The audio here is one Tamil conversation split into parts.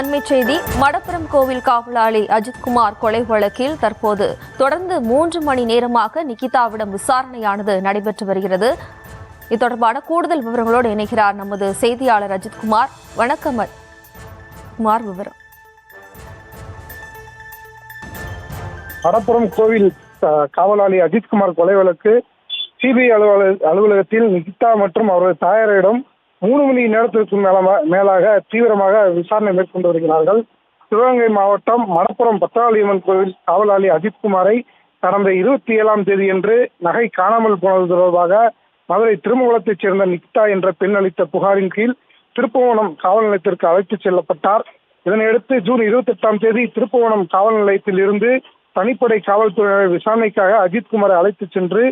அண்மை செய்தி. மடப்புரம் கோவில் காவலாளி அஜித்குமார் கொலை வழக்கில் தற்போது தொடர்ந்து 3 மணி நேரமாக நிகிதாவிடம் விசாரணையானது நடைபெற்று வருகிறது. இது தொடர்பான கூடுதல் விவரங்களோடு இணைகிறார் நமது செய்தியாளர் அஜித்குமார். வணக்கம் குமார், விவரம். மடப்புரம் கோவில் காவலாளி அஜித்குமார் கொலை வழக்கு சிபிஐ அலுவலகத்தில் நிகிதா மற்றும் அவரது தாயாரிடம் 3 மணி நேரத்திற்கு மேலாக தீவிரமாக விசாரணை மேற்கொண்டு வருகிறார்கள். சிவகங்கை மாவட்டம் மடப்புரம் பத்ராளியம்மன் கோவில் காவலாளி அஜித்குமாரை கடந்த 27ஆம் தேதியன்று நகை காணாமல் போனது தொடர்பாக மதுரை திருமங்கலத்தைச் சேர்ந்த நிகிதா என்ற பெண் அளித்த புகாரின் கீழ் திருப்புவனம் காவல் நிலையத்திற்கு அழைத்துச் செல்லப்பட்டார். இதனையடுத்து ஜூன் 28ஆம் தேதி திருப்புவனம் காவல் நிலையத்தில் இருந்து தனிப்படை காவல்துறையினர் விசாரணைக்காக அஜித்குமாரை அழைத்துச் சென்று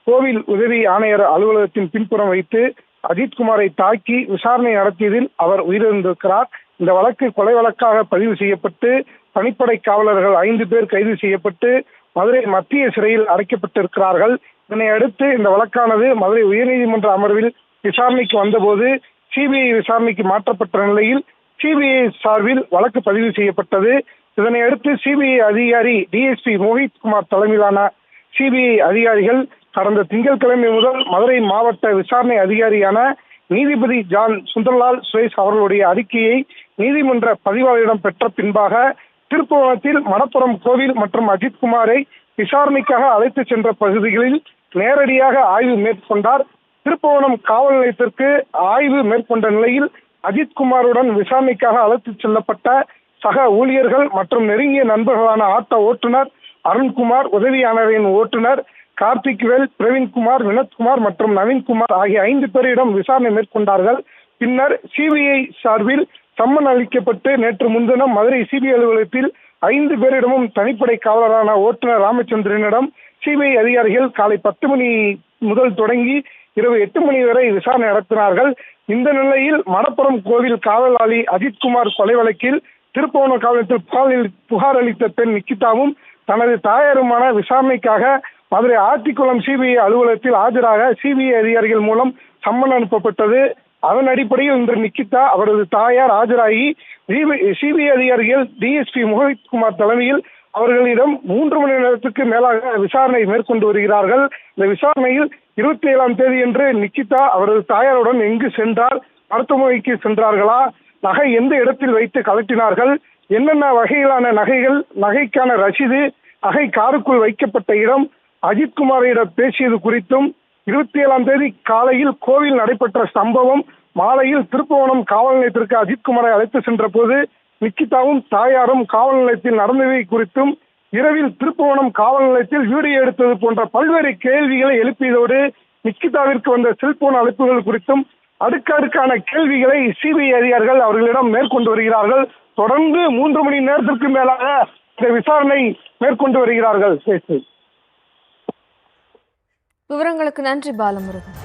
கோவில் உதவி ஆணையர் அலுவலகத்தின் பின்புறம் வைத்து அஜித்குமாரை தாக்கி விசாரணை நடத்தியதில் அவர் உயிரிழந்திருக்கிறார். இந்த வழக்கு கொலை வழக்காக பதிவு செய்யப்பட்டு தனிப்படை காவலர்கள் 5 பேர் கைது செய்யப்பட்டு மதுரை மத்திய சிறையில் அடைக்கப்பட்டிருக்கிறார்கள். இதனை அடுத்து இந்த வழக்கானது மதுரை உயர்நீதிமன்ற அமர்வில் விசாரணைக்கு வந்தபோது சிபிஐ விசாரணைக்கு மாற்றப்பட்ட நிலையில் சிபிஐ சார்பில் வழக்கு பதிவு செய்யப்பட்டது. இதனை அடுத்து சிபிஐ அதிகாரி டிஎஸ்பி மோஹித்குமார் தலைமையிலான சிபிஐ அதிகாரிகள் கடந்த திங்கட்கிழமை முதல் மதுரை மாவட்ட விசாரணை அதிகாரியான நீதிபதி ஜான் சுந்தர்லால் சுரேஷ் அவர்களுடைய அறிக்கையை நீதிமன்ற பதிவாளரிடம் பெற்ற பின்பாக திருப்புவனத்தில் மடப்புரம் கோவில் மற்றும் அஜித்குமாரை விசாரணைக்காக அழைத்து சென்ற பகுதிகளில் நேரடியாக ஆய்வு மேற்கொண்டார். திருப்புவனம் காவல் நிலையத்திற்கு ஆய்வு மேற்கொண்ட நிலையில் அஜித்குமாருடன் விசாரணைக்காக அழைத்து செல்லப்பட்ட சக ஊழியர்கள் மற்றும் நெருங்கிய நண்பர்களான ஆட்டோ ஓட்டுநர் அருண்குமார், உதவி ஆணையரின் ஓட்டுநர் கார்த்திக்வேல், பிரவீன்குமார், வினோத்குமார் மற்றும் நவீன்குமார் ஆகிய 5 பேரிடம் விசாரணை மேற்கொண்டார்கள். பின்னர் சிபிஐ சார்பில் சம்மன் அளிக்கப்பட்டு நேற்று முன்தினம் மதுரை சிபிஐ அலுவலகத்தில் 5 பேரிடமும் தனிப்படை காவலரான ஓட்டுநர் ராமச்சந்திரனிடம் சிபிஐ அதிகாரிகள் காலை 10 மணி முதல் தொடங்கி இரவு 8 மணி வரை விசாரணை நடத்தினார்கள். இந்த நிலையில் மடப்புரம் கோவில் காவலாளி அஜித்குமார் கொலை வழக்கில் திருப்புவனம் காவலத்தில் புகார் அளித்த பெண் நிகிதாவும் தனது தாயாருமான விசாரணைக்காக மதுரை ஆத்திக்குளம் சிபிஐ அலுவலகத்தில் ஆஜராக சிபிஐ அதிகாரிகள் மூலம் சம்மன் அனுப்பப்பட்டது. அதன் அடிப்படையில் இன்று நிகிதா அவரது தாயார் ஆஜராகி சிபிஐ அதிகாரிகள் டிஎஸ்பி மோஹித்குமார் தலைமையில் அவர்களிடம் 3 மணி நேரத்துக்கு மேலாக விசாரணை மேற்கொண்டு வருகிறார்கள். இந்த விசாரணையில் 27ஆம் தேதியன்று நிகிதா அவரது தாயாருடன் எங்கு சென்றார், மருத்துவமனைக்கு சென்றார்களா, நகை எந்த இடத்தில் வைத்து கலட்டினார்கள், என்னென்ன வகையிலான நகைகள், நகைக்கான ரசீது, நகை காருக்குள் வைக்கப்பட்ட இடம், அஜித்குமாரிடம் பேசியது குறித்தும் 27ஆம் தேதி காலையில் கோவில் நடைபெற்ற சம்பவம், மாலையில் திருப்புவனம் காவல் நிலையத்திற்கு அஜித்குமாரை அழைத்து சென்ற போது நிகிதாவும் தாயாரும் காவல் நிலையத்தில் நடந்தவை குறித்தும், இரவில் திருப்புவனம் காவல் நிலையத்தில் வீடியோ எடுத்தது போன்ற பல்வேறு கேள்விகளை எழுப்பியதோடு நிகிதாவிற்கு வந்த செல்போன் அழைப்புகள் குறித்தும் அடுக்கடுக்கான கேள்விகளை சிபிஐ அதிகாரிகள் அவர்களிடம் மேற்கொண்டு வருகிறார்கள். தொடர்ந்து 3 மணி நேரத்திற்கு மேலாக இந்த விசாரணை மேற்கொண்டு வருகிறார்கள். விவரங்களுக்கு நன்றி பாலமுருகன்.